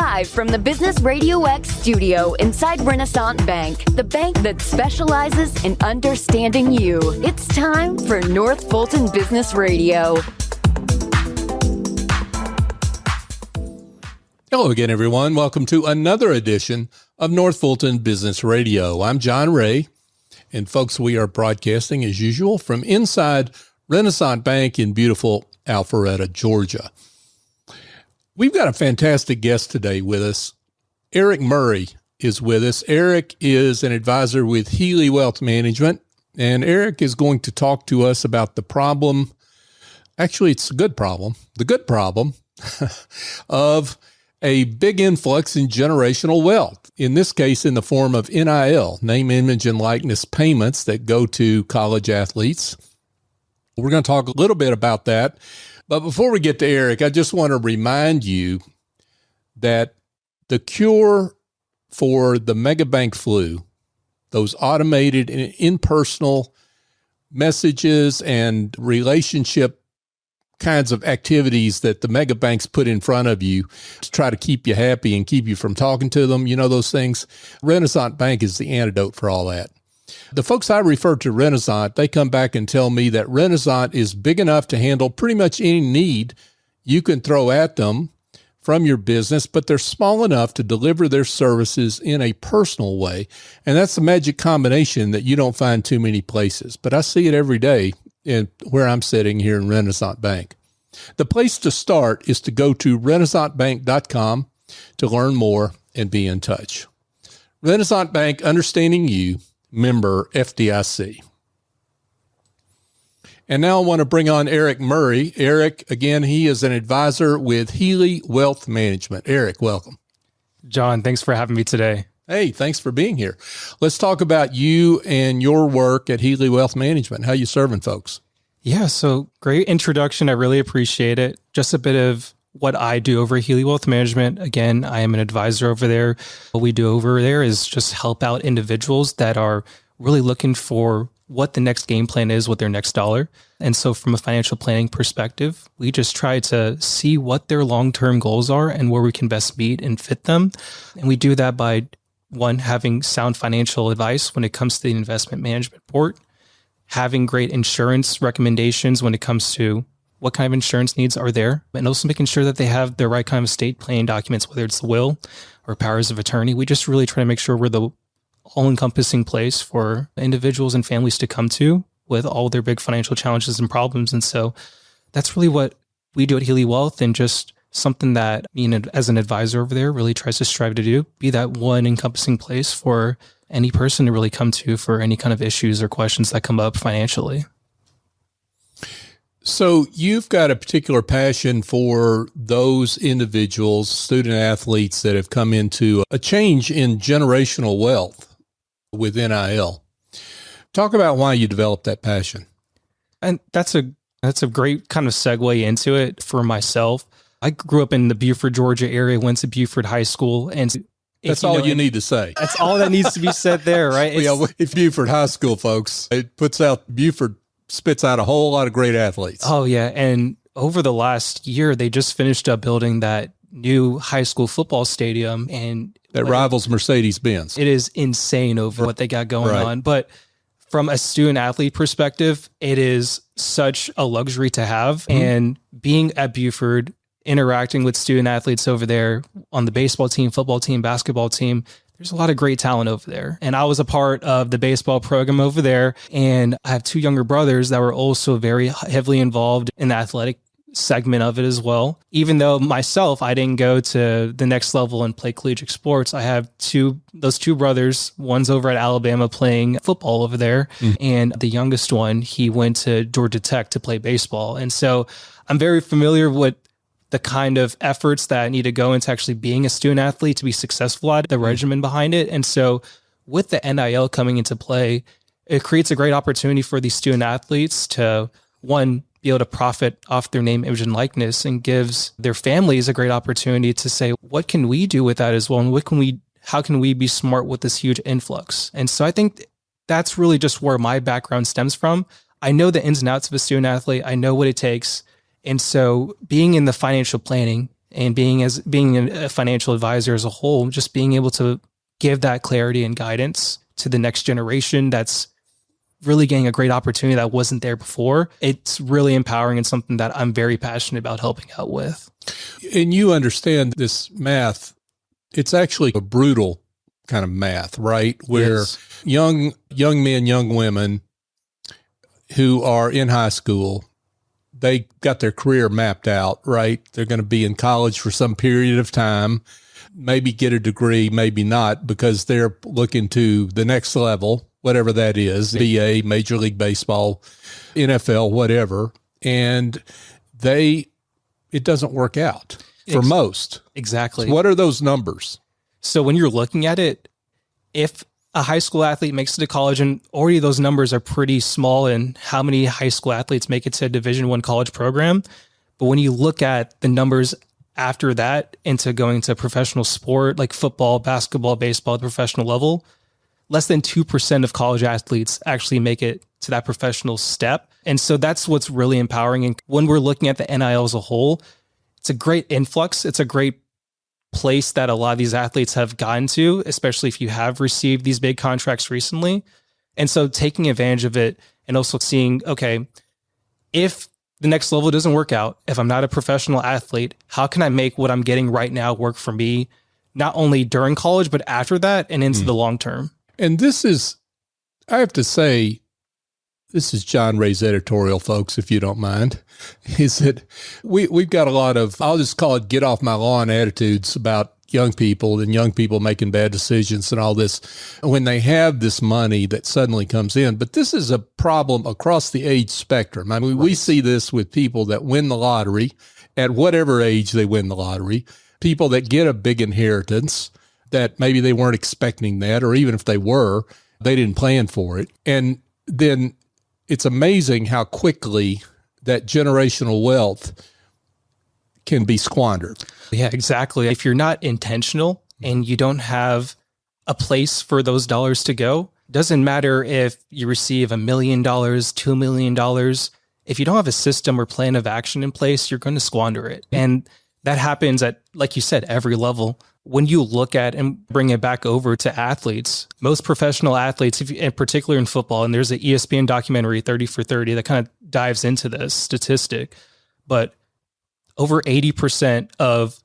Live from the Business Radio X studio inside Renaissance Bank, the bank that specializes in understanding you. It's time for North Fulton Business Radio. Hello again, everyone. Welcome to another edition of North Fulton Business Radio. I'm John Ray, and folks, we are broadcasting as usual from inside Renaissance Bank in beautiful Alpharetta, Georgia. We've got a fantastic guest today with us. Erick Murray is with us. Erick is an advisor with Healy Wealth Management, and Erick is going to talk to us about the problem. Actually, it's a good problem. The good problem of a big influx in generational wealth, in this case in the form of NIL, name, image, and likeness payments that go to college athletes. We're going to talk a little bit about that. But before we get to Erick, I just want to remind you that the cure for the megabank flu, those automated and impersonal messages and relationship kinds of activities that the mega banks put in front of you to try to keep you happy and keep you from talking to them, you know, those things. Renaissance Bank is the antidote for all that. The folks I refer to Renaissance, they come back and tell me that Renaissance is big enough to handle pretty much any need you can throw at them from your business, but they're small enough to deliver their services in a personal way. And that's the magic combination that you don't find too many places. But I see it every day in where I'm sitting here in Renaissance Bank. The place to start is to go to renaissancebank.com to learn more and be in touch. Renaissance Bank, understanding you, member FDIC. And now I want to bring on Erick Murray. Erick, again, he is an advisor with Healy Wealth Management. Erick, welcome. John, thanks for having me today. Hey, thanks for being here. Let's talk about you and your work at Healy Wealth Management. How you serving folks? Yeah, so great introduction. I really appreciate it. Just a bit of what I do over at Healy Wealth Management. Again, I am an advisor over there. What we do over there is just help out individuals that are really looking for what the next game plan is with their next dollar. And so from a financial planning perspective, we just try to see what their long-term goals are and where we can best meet and fit them. And we do that by, one, having sound financial advice when it comes to the investment management part, having great insurance recommendations when it comes to what kind of insurance needs are there, and also making sure that they have the right kind of estate planning documents, whether it's the will or powers of attorney. We just really try to make sure we're the all-encompassing place for individuals and families to come to with all their big financial challenges and problems. And so that's really what we do at Healy Wealth, and just something that, you know, as an advisor over there, really tries to strive to do, be that one encompassing place for any person to really come to for any kind of issues or questions that come up financially. So you've got a particular passion for those individuals, student athletes that have come into a change in generational wealth with NIL. Talk about why you developed that passion. And that's a great kind of segue into it for myself. I grew up in the Beaufort, Georgia area, went to Beaufort High School, and that's all you need to say. That's all that needs to be said there, right? Yeah, if Beaufort High School, folks, Beaufort spits out a whole lot of great athletes. Oh, yeah. And over the last year, they just finished up building that new high school football stadium, and that rivals Mercedes-Benz. It is insane over what they got going on. But from a student athlete perspective, it is such a luxury to have. Mm-hmm. And being at Beaufort, interacting with student athletes over there on the baseball team, football team, basketball team, there's a lot of great talent over there. And I was a part of the baseball program over there. And I have two younger brothers that were also very heavily involved in the athletic segment of it as well. Even though myself, I didn't go to the next level and play collegiate sports, I have those two brothers. One's over at Alabama playing football over there. And the youngest one, he went to Georgia Tech to play baseball. And so I'm very familiar with the kind of efforts that need to go into actually being a student athlete to be successful at the regimen behind it. And so with the NIL coming into play, it creates a great opportunity for these student athletes to, one, be able to profit off their name, image, and likeness, and gives their families a great opportunity to say, what can we do with that as well? And how can we be smart with this huge influx? And so I think that's really just where my background stems from. I know the ins and outs of a student athlete. I know what it takes. And so being in the financial planning And being a financial advisor as a whole, just being able to give that clarity and guidance to the next generation that's really getting a great opportunity that wasn't there before. It's really empowering and something that I'm very passionate about helping out with. And you understand this math, it's actually a brutal kind of math, right? Where young men, young women who are in high school, they got their career mapped out, right? They're going to be in college for some period of time, maybe get a degree, maybe not, because they're looking to the next level, whatever that is, BA, Major League Baseball, NFL, whatever. And it doesn't work out for most. Exactly. So what are those numbers? So when you're looking at it, if a high school athlete makes it to college, and already those numbers are pretty small in how many high school athletes make it to a Division I college program. But when you look at the numbers after that into going to professional sport like football, basketball, baseball at the professional level, less than 2% of college athletes actually make it to that professional step. And so that's what's really empowering. And when we're looking at the NIL as a whole, it's a great influx. It's a great place that a lot of these athletes have gotten to, especially if you have received these big contracts recently. And so taking advantage of it and also seeing, okay, if the next level doesn't work out, if I'm not a professional athlete, how can I make what I'm getting right now work for me, not only during college, but after that and into the long term? And this is, I have to say, this is John Ray's editorial, folks, if you don't mind, is that we've got a lot of, I'll just call it get off my lawn attitudes about young people and young people making bad decisions and all this when they have this money that suddenly comes in. But this is a problem across the age spectrum. I mean, we see this with people that win the lottery at whatever age they win the lottery, people that get a big inheritance that maybe they weren't expecting that, or even if they were, they didn't plan for it. And then it's amazing how quickly that generational wealth can be squandered. Yeah, exactly. If you're not intentional and you don't have a place for those dollars to go, doesn't matter if you receive $1 million, $2 million. If you don't have a system or plan of action in place, you're going to squander it. And that happens at, like you said, every level. When you look at and bring it back over to athletes, most professional athletes, in particular in football, and there's an ESPN documentary, 30 for 30, that kind of dives into this statistic, but over 80% of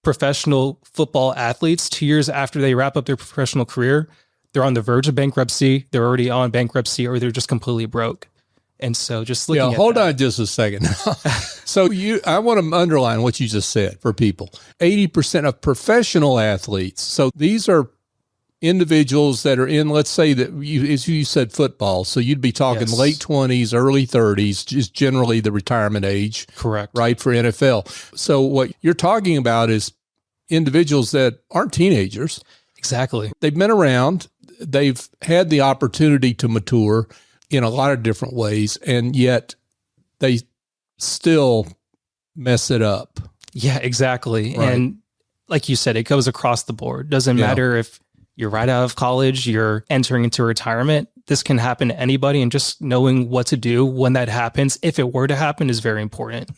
professional football athletes, 2 years after they wrap up their professional career, they're on the verge of bankruptcy, they're already on bankruptcy, or they're just completely broke. And so just looking at hold on just a second. So I want to underline what you just said for people. 80% of professional athletes. So these are individuals that are in, let's say that as you said, football. So you'd be talking late 20s, early 30s, is generally the retirement age. Correct. Right, for NFL. So what you're talking about is individuals that aren't teenagers. Exactly. They've been around. They've had the opportunity to mature in a lot of different ways, and yet they still mess it up. Yeah, exactly. Right. And like you said, it goes across the board. Doesn't matter if you're right out of college, you're entering into retirement. This can happen to anybody, and just knowing what to do when that happens, if it were to happen, is very important.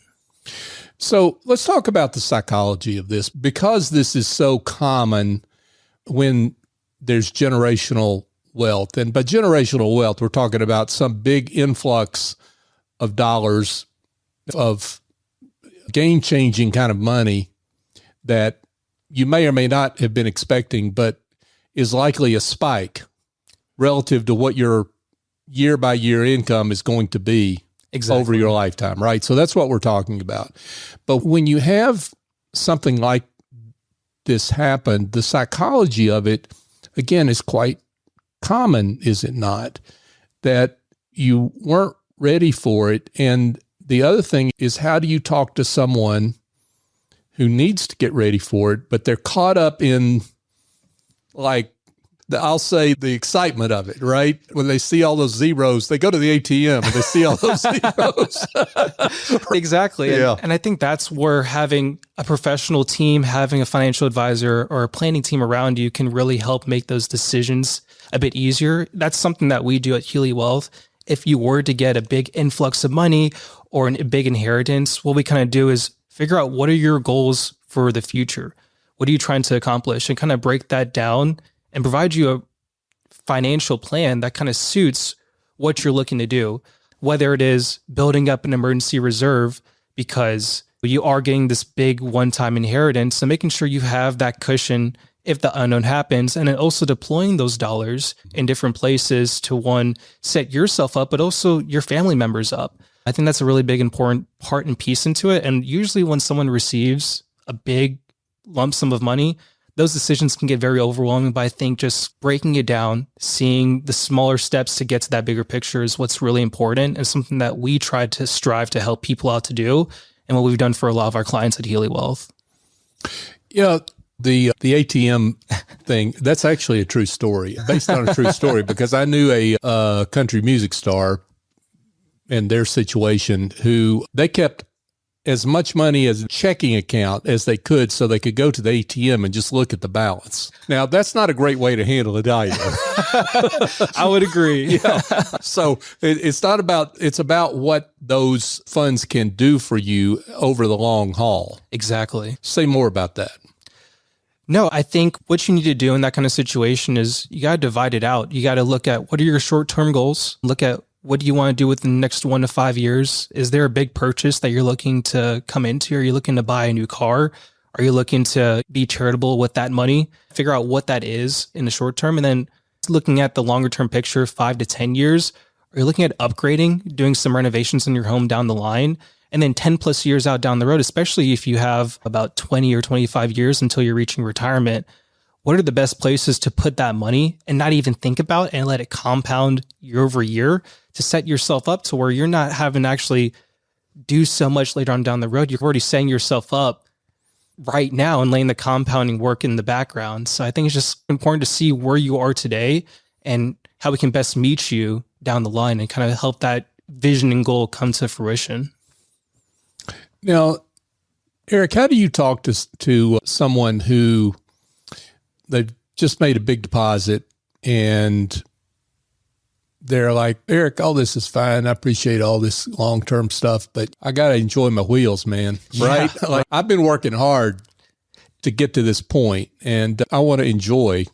So let's talk about the psychology of this, because this is so common when there's generational wealth. And by generational wealth, we're talking about some big influx of dollars, of game-changing kind of money that you may or may not have been expecting, but is likely a spike relative to what your year-by-year income is going to be over your lifetime, right? So that's what we're talking about. But when you have something like this happen, the psychology of it, again, is quite common, is it not? That you weren't ready for it. And the other thing is, how do you talk to someone who needs to get ready for it, but they're caught up in, like, I'll say the excitement of it, right? When they see all those zeros, they go to the ATM and they see all those zeros. Exactly. Yeah. And I think that's where having a professional team, having a financial advisor or a planning team around you can really help make those decisions a bit easier. That's something that we do at Healy Wealth. If you were to get a big influx of money or a big inheritance, what we kind of do is figure out what are your goals for the future? What are you trying to accomplish? And kind of break that down and provide you a financial plan that kind of suits what you're looking to do, whether it is building up an emergency reserve because you are getting this big one-time inheritance, and making sure you have that cushion if the unknown happens, and then also deploying those dollars in different places to, one, set yourself up, but also your family members up. I think that's a really big, important part and piece into it. And usually when someone receives a big lump sum of money, those decisions can get very overwhelming. But I think just breaking it down, seeing the smaller steps to get to that bigger picture is what's really important, and something that we try to strive to help people out to do, and what we've done for a lot of our clients at Healy Wealth. Yeah. The ATM thing, that's actually a true story, based on a true story, because I knew a country music star in their situation who they kept as much money as a checking account as they could so they could go to the ATM and just look at the balance. Now, that's not a great way to handle it either. I would agree. Yeah. So it's about what those funds can do for you over the long haul. Exactly. Say more about that. No, I think what you need to do in that kind of situation is you got to divide it out. You got to look at what are your short-term goals, look at what do you want to do within the next 1 to 5 years? Is there a big purchase that you're looking to come into? Are you looking to buy a new car? Are you looking to be charitable with that money? Figure out what that is in the short term. And then looking at the longer term picture, 5 to 10 years, are you looking at upgrading, doing some renovations in your home down the line? And then 10 plus years out down the road, especially if you have about 20 or 25 years until you're reaching retirement, what are the best places to put that money and not even think about and let it compound year over year to set yourself up to where you're not having to actually do so much later on down the road. You're already setting yourself up right now and laying the compounding work in the background. So I think it's just important to see where you are today and how we can best meet you down the line and kind of help that vision and goal come to fruition. Now, Erick, how do you talk to someone who they've just made a big deposit and they're like, Erick, all this is fine. I appreciate all this long-term stuff, but I got to enjoy my wheels, man. Right? Yeah. Like, I've been working hard to get to this point, and I want to enjoy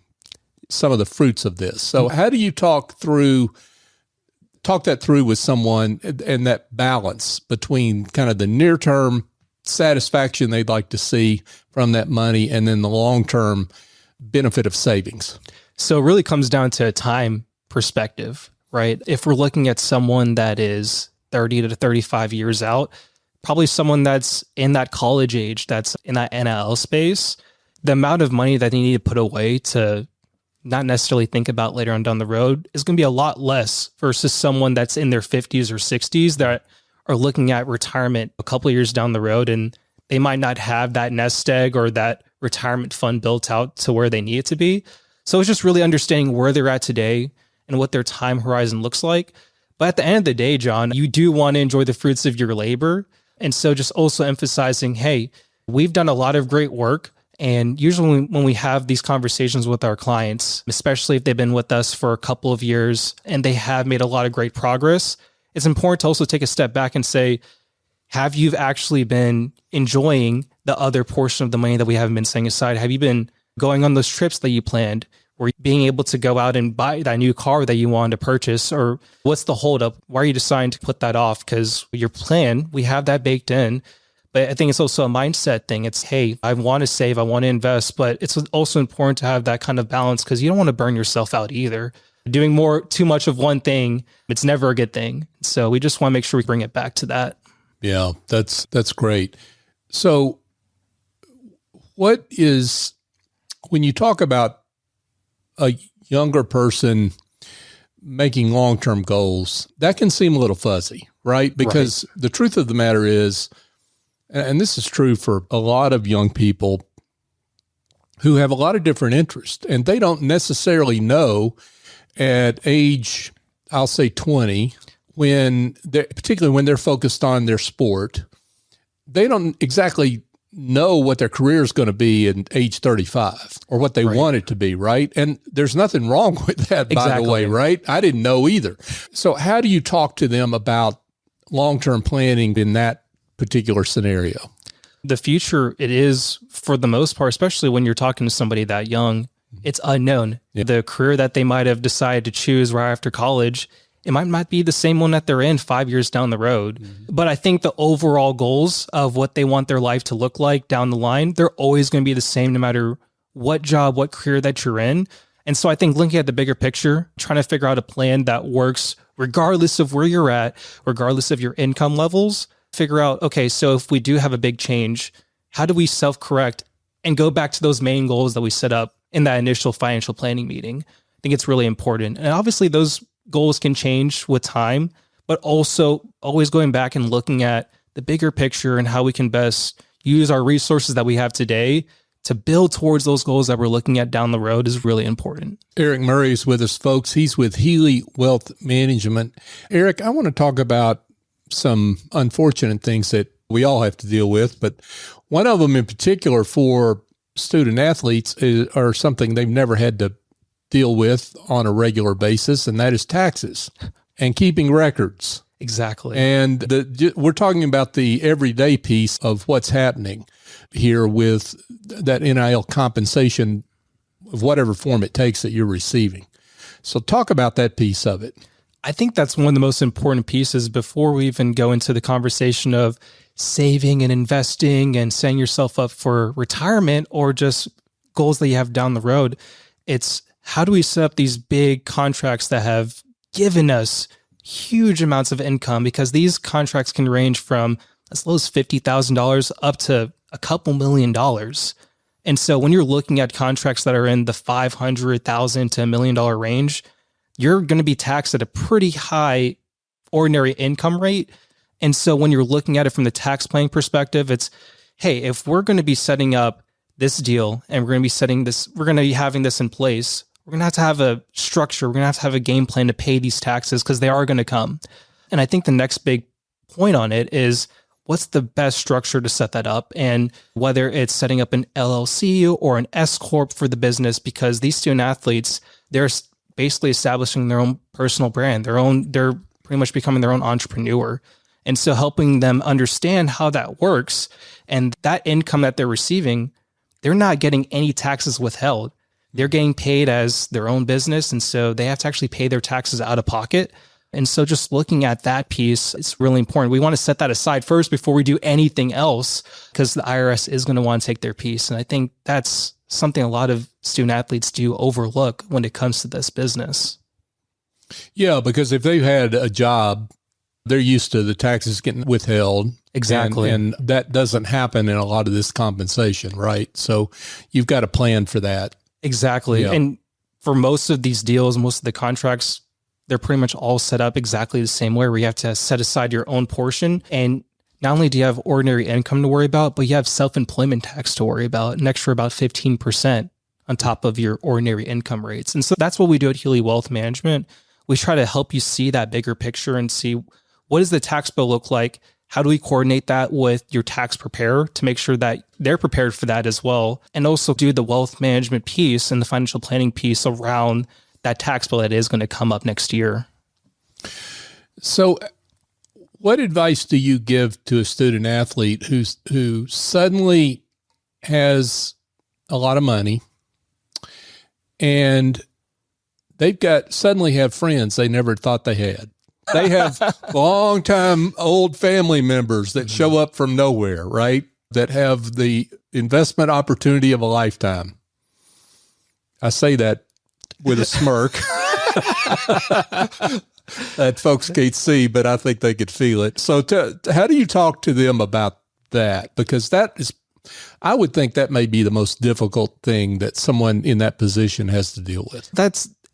some of the fruits of this. So how do you talk that through with someone, and that balance between kind of the near-term satisfaction they'd like to see from that money and then the long-term benefit of savings? So it really comes down to a time perspective, right? If we're looking at someone that is 30 to 35 years out, probably someone that's in that college age, that's in that NIL space, the amount of money that they need to put away to not necessarily think about later on down the road is going to be a lot less versus someone that's in their 50s or 60s that are looking at retirement a couple of years down the road, and they might not have that nest egg or that retirement fund built out to where they need it to be. So it's just really understanding where they're at today and what their time horizon looks like. But at the end of the day, John, you do want to enjoy the fruits of your labor. And so just also emphasizing, hey, we've done a lot of great work. And usually when we have these conversations with our clients, especially if they've been with us for a couple of years and they have made a lot of great progress, it's important to also take a step back and say, have you actually been enjoying the other portion of the money that we haven't been setting aside? Have you been going on those trips that you planned? Or being able to go out and buy that new car that you wanted to purchase? Or what's the holdup? Why are you deciding to put that off? Because your plan, we have that baked in. But I think it's also a mindset thing. It's, hey, I want to save, I want to invest, but it's also important to have that kind of balance because you don't want to burn yourself out either. Doing too much of one thing, it's never a good thing. So we just want to make sure we bring it back to that. Yeah, that's great. So when you talk about a younger person making long-term goals, that can seem a little fuzzy, right? Because the truth of the matter is, and this is true for a lot of young people who have a lot of different interests, and they don't necessarily know at age, I'll say 20, particularly when they're focused on their sport, they don't exactly know what their career is going to be at age 35 or what they want it to be, right? And there's nothing wrong with that, by the way, right? I didn't know either. So how do you talk to them about long-term planning in that particular scenario? the future, it is for the most part, especially when you're talking to somebody that young, it's unknown. Yeah. The career that they might have decided to choose right after college, it might not be the same one that they're in 5 years down the road. Mm-hmm. But I think the overall goals of what they want their life to look like down the line, they're always going to be the same no matter what job, what career that you're in. And so I think looking at the bigger picture, trying to figure out a plan that works regardless of where you're at, regardless of your income levels, figure out, okay, so if we do have a big change, how do we self-correct and go back to those main goals that we set up in that initial financial planning meeting? I think it's really important. And obviously those goals can change with time, but also always going back and looking at the bigger picture and how we can best use our resources that we have today to build towards those goals that we're looking at down the road is really important. Erick Murray is with us, folks. He's with Healy Wealth Management. Erick, I want to talk about some unfortunate things that we all have to deal with, but one of them in particular for student athletes are something they've never had to deal with on a regular basis, and that is taxes and keeping records. Exactly. And we're talking about the everyday piece of what's happening here with that NIL compensation of whatever form it takes that you're receiving. So talk about that piece of it. I think that's one of the most important pieces before we even go into the conversation of saving and investing and setting yourself up for retirement or just goals that you have down the road. It's how do we set up these big contracts that have given us huge amounts of income, because these contracts can range from as low as $50,000 up to a couple $1 million. And so when you're looking at contracts that are in the $500,000 to $1 million range, you're going to be taxed at a pretty high ordinary income rate. And so when you're looking at it from the tax planning perspective, it's, hey, if we're going to be setting up this deal and we're going to be having this in place, we're going to have a structure. We're going to have a game plan to pay these taxes because they are going to come. And I think the next big point on it is what's the best structure to set that up, and whether it's setting up an LLC or an S-corp for the business, because these student athletes, they're basically establishing their own personal brand, they're pretty much becoming their own entrepreneur. And so helping them understand how that works, and that income that they're receiving, they're not getting any taxes withheld. They're getting paid as their own business. And so they have to actually pay their taxes out of pocket. And so just looking at that piece, it's really important. We want to set that aside first before we do anything else, because the IRS is going to want to take their piece. And I think that's something a lot of student athletes do overlook when it comes to this business. Yeah, because if they've had a job, they're used to the taxes getting withheld. Exactly. And that doesn't happen in a lot of this compensation, right? So you've got a plan for that. Exactly. Yeah. And for most of these deals, most of the contracts, they're pretty much all set up exactly the same way, where you have to set aside your own portion. And not only do you have ordinary income to worry about, but you have self-employment tax to worry about, an extra about 15% on top of your ordinary income rates. And so that's what we do at Healy Wealth Management. We try to help you see that bigger picture and see, what does the tax bill look like? How do we coordinate that with your tax preparer to make sure that they're prepared for that as well? And also do the wealth management piece and the financial planning piece around that tax bill that is going to come up next year. So what advice do you give to a student athlete who suddenly has a lot of money and suddenly have friends they never thought they had? They have longtime old family members that show up from nowhere, right? That have the investment opportunity of a lifetime. I say that with a smirk that folks can't see, but I think they could feel it. So how do you talk to them about that? Because I would think that may be the most difficult thing that someone in that position has to deal with.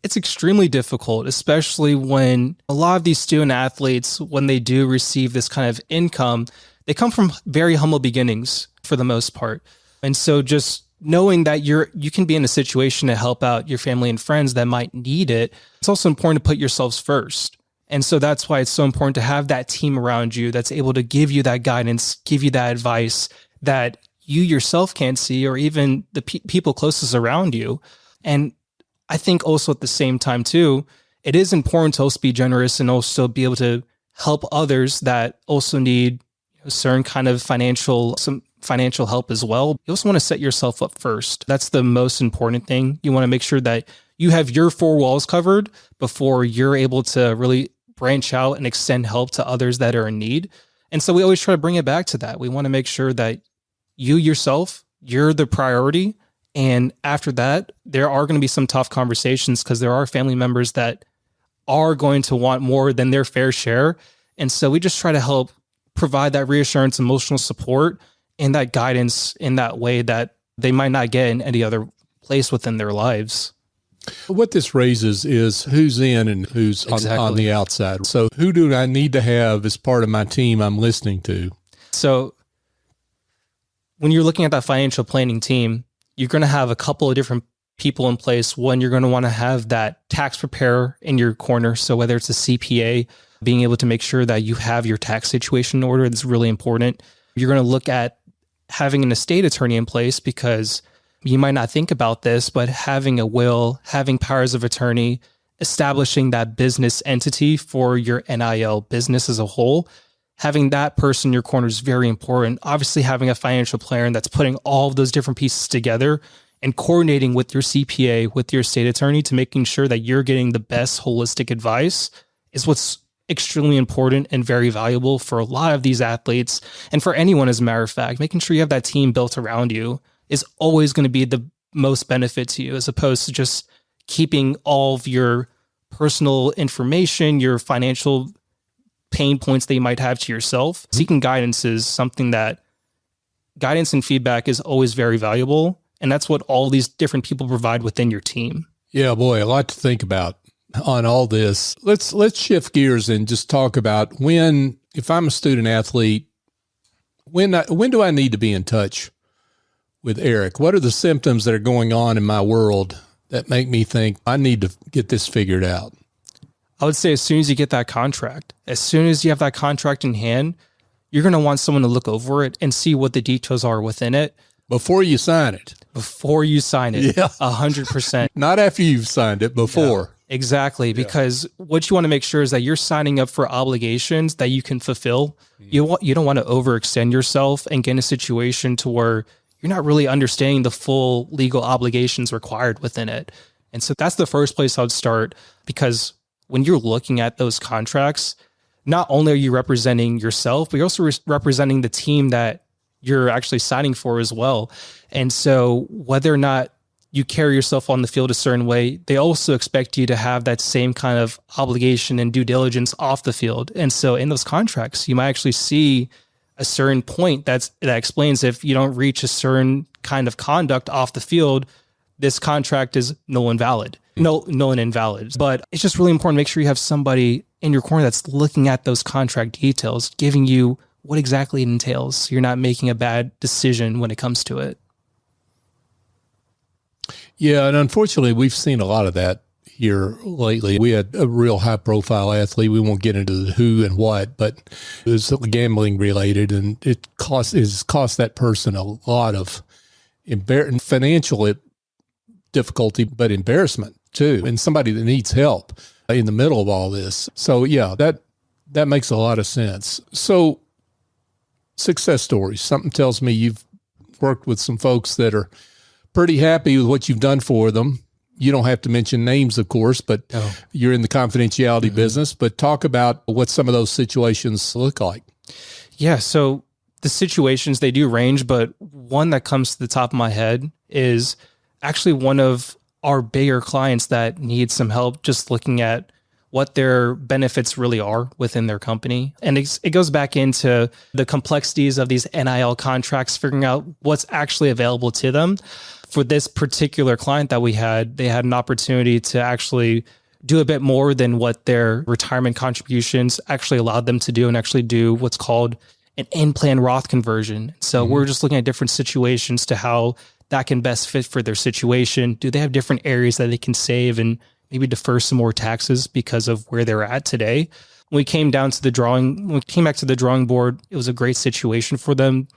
It's extremely difficult, especially when a lot of these student athletes, when they do receive this kind of income, they come from very humble beginnings for the most part. And so just knowing that you can be in a situation to help out your family and friends that might need it, it's also important to put yourselves first. And so that's why it's so important to have that team around you that's able to give you that guidance, give you that advice that you yourself can't see, or even the people closest around you. And I think also at the same time too, it is important to also be generous and also be able to help others that also need a certain kind of financial, some financial help as well, you also want to set yourself up first. That's the most important thing. You want to make sure that you have your four walls covered before you're able to really branch out and extend help to others that are in need. And so we always try to bring it back to that. We want to make sure that you yourself, you're the priority. And after that, there are going to be some tough conversations because there are family members that are going to want more than their fair share. And so we just try to help provide that reassurance, emotional support, and that guidance in that way that they might not get in any other place within their lives. What this raises is who's in and who's on the outside. So who do I need to have as part of my team I'm listening to? So when you're looking at that financial planning team, you're going to have a couple of different people in place. One, you're going to want to have that tax preparer in your corner. So whether it's a CPA, being able to make sure that you have your tax situation in order, that's really important. You're going to look at having an estate attorney in place because you might not think about this, but having a will, having powers of attorney, establishing that business entity for your NIL business as a whole, having that person in your corner is very important. Obviously, having a financial planner that's putting all of those different pieces together and coordinating with your CPA, with your estate attorney to making sure that you're getting the best holistic advice is what's extremely important and very valuable for a lot of these athletes and for anyone, as a matter of fact. Making sure you have that team built around you is always going to be the most benefit to you, as opposed to just keeping all of your personal information, your financial pain points that you might have to yourself. Seeking guidance is something that guidance and feedback is always very valuable. And that's what all these different people provide within your team. Yeah, boy, a lot to think about on all this. Let's shift gears and just talk about if I'm a student athlete, when do I need to be in touch with Erick? What are the symptoms that are going on in my world that make me think I need to get this figured out? I would say as soon as you get that contract, as soon as you have that contract in hand, you're going to want someone to look over it and see what the details are within it. Before you sign it. Before you sign it. Yeah. 100%. Not after you've signed it, before. Yeah, exactly. Because what you want to make sure is that you're signing up for obligations that you can fulfill. You don't want to overextend yourself and get in a situation to where you're not really understanding the full legal obligations required within it. And so that's the first place I would start, because when you're looking at those contracts, not only are you representing yourself, but you're also representing the team that you're actually signing for as well. And so whether or not you carry yourself on the field a certain way, they also expect you to have that same kind of obligation and due diligence off the field. And so in those contracts, you might actually see a certain point that explains if you don't reach a certain kind of conduct off the field, this contract is null and invalid. But it's just really important to make sure you have somebody in your corner that's looking at those contract details, giving you what exactly it entails, so you're not making a bad decision when it comes to it. Yeah, and unfortunately, we've seen a lot of that here lately. We had a real high-profile athlete. We won't get into the who and what, but it was gambling related, and it has cost that person a lot of financial difficulty, but embarrassment too, and somebody that needs help in the middle of all this. So yeah, that makes a lot of sense. So success stories. Something tells me you've worked with some folks that are pretty happy with what you've done for them. You don't have to mention names, of course, but you're in the confidentiality business. But talk about what some of those situations look like. Yeah, so the situations, they do range, but one that comes to the top of my head is actually one of our bigger clients that needs some help just looking at what their benefits really are within their company. And it goes back into the complexities of these NIL contracts, figuring out what's actually available to them. For this particular client that we had, they had an opportunity to actually do a bit more than what their retirement contributions actually allowed them to do, and actually do what's called an in-plan Roth conversion. So we're just looking at different situations to how that can best fit for their situation. Do they have different areas that they can save and maybe defer some more taxes because of where they're at today? When we came back to the drawing board, it was a great situation for them,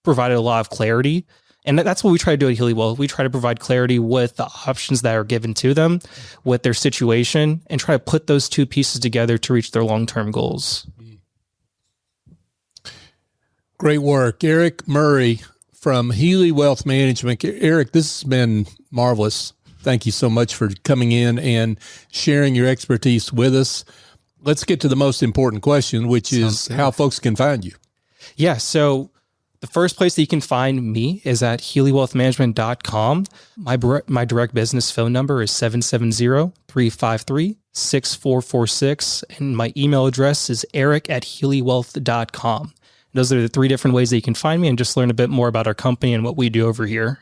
provided a lot of clarity. And that's what we try to do at Healy Wealth. We try to provide clarity with the options that are given to them, with their situation, and try to put those two pieces together to reach their long-term goals. Great work. Erick Murray from Healy Wealth Management. Erick, this has been marvelous. Thank you so much for coming in and sharing your expertise with us. Let's get to the most important question, which is how folks can find you. Yeah, so the first place that you can find me is at healywealthmanagement.com. My direct business phone number is 770-353-6446, and my email address is erick@healywealth.com. Those are the three different ways that you can find me and just learn a bit more about our company and what we do over here.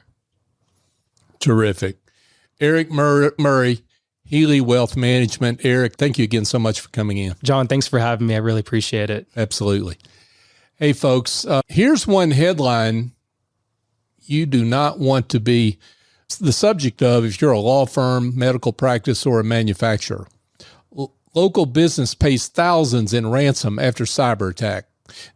Terrific. Erick Murray, Healy Wealth Management. Erick, thank you again so much for coming in. John, thanks for having me. I really appreciate it. Absolutely. Hey, folks, here's one headline you do not want to be the subject of if you're a law firm, medical practice, or a manufacturer. Local business pays thousands in ransom after cyber attack.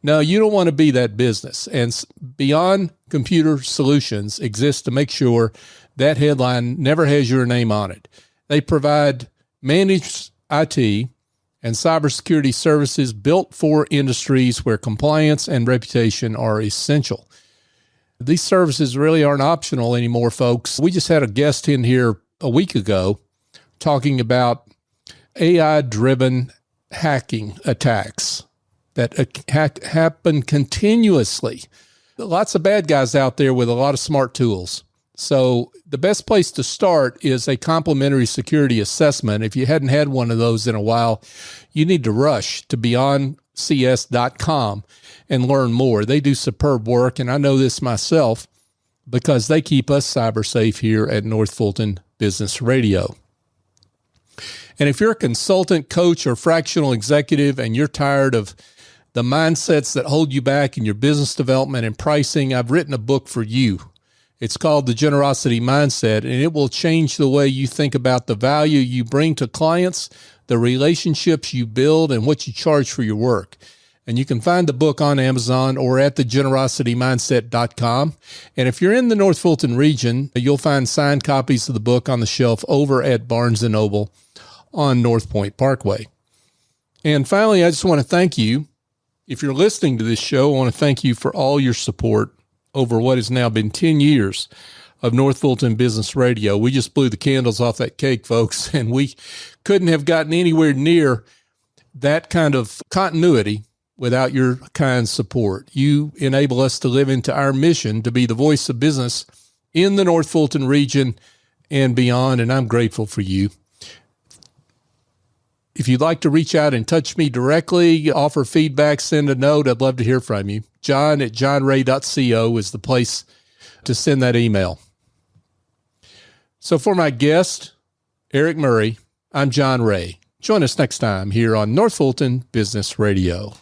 No, you don't want to be that business. And Beyond Computer Solutions exists to make sure that headline never has your name on it. They provide managed IT and cybersecurity services built for industries where compliance and reputation are essential. These services really aren't optional anymore, folks. We just had a guest in here a week ago talking about AI-driven hacking attacks that happen continuously. Lots of bad guys out there with a lot of smart tools. So the best place to start is a complimentary security assessment. If you hadn't had one of those in a while, you need to rush to beyondcs.com and learn more. They do superb work, and I know this myself because they keep us cyber safe here at North Fulton Business Radio. And if you're a consultant, coach, or fractional executive and you're tired of the mindsets that hold you back in your business development and pricing, I've written a book for you. It's called The Generosity Mindset, and it will change the way you think about the value you bring to clients, the relationships you build, and what you charge for your work. And you can find the book on Amazon or at thegenerositymindset.com. And if you're in the North Fulton region, you'll find signed copies of the book on the shelf over at Barnes & Noble on North Point Parkway. And finally, I just want to thank you. If you're listening to this show, I want to thank you for all your support over what has now been 10 years of North Fulton Business Radio. We just blew the candles off that cake, folks, and we couldn't have gotten anywhere near that kind of continuity without your kind support. You enable us to live into our mission to be the voice of business in the North Fulton region and beyond, and I'm grateful for you. If you'd like to reach out and touch me directly, offer feedback, send a note, I'd love to hear from you. John@johnray.co is the place to send that email. So for my guest, Erick Murray, I'm John Ray. Join us next time here on North Fulton Business Radio.